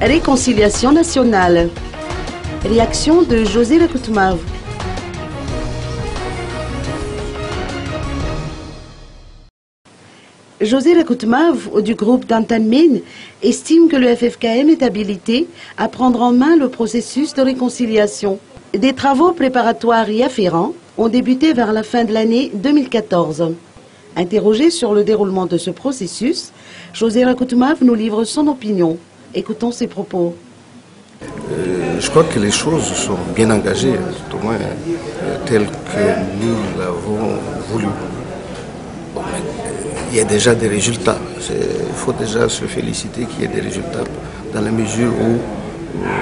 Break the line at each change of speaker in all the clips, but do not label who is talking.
Réconciliation nationale. Réaction de José Rakoutmav. José Rakoutmav, du groupe d'Antanmen, estime que le FFKM est habilité à prendre en main le processus de réconciliation. Des travaux préparatoires y afférents ont débuté vers la fin de l'année 2014. Interrogé sur le déroulement de ce processus, José Rakoutmav nous livre son opinion. Écoutons ses propos.
Je crois que les choses sont bien engagées, au moins telles que nous l'avons voulu. Bon, il y a déjà des résultats. Il faut déjà se féliciter qu'il y ait des résultats dans la mesure où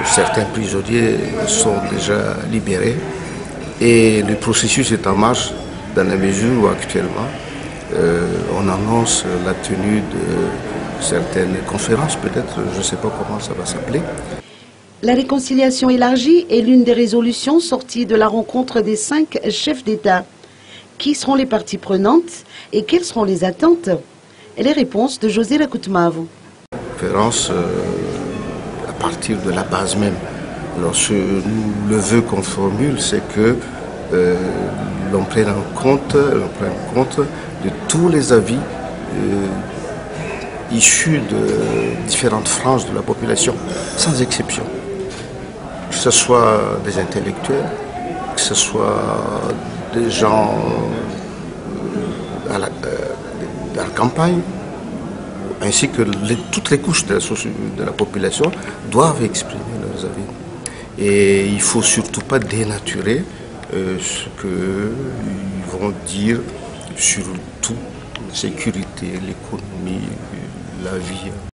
certains prisonniers sont déjà libérés et le processus est en marche dans la mesure où actuellement on annonce la tenue de certaines conférences, peut-être, je ne sais pas comment ça va s'appeler.
La réconciliation élargie est l'une des résolutions sorties de la rencontre des 5 chefs d'État. Qui seront les parties prenantes et quelles seront les attentes? Et les réponses de José Rakoutmav.
Conférence à partir de la base même. Alors, le vœu qu'on formule, c'est que l'on prenne en compte de tous les avis issus de différentes franges de la population, sans exception. Que ce soit des intellectuels, que ce soit des gens à la campagne, ainsi que toutes les couches de la population doivent exprimer leurs avis. Et il ne faut surtout pas dénaturer ce qu'ils vont dire sur tout, la sécurité, l'économie, la vie.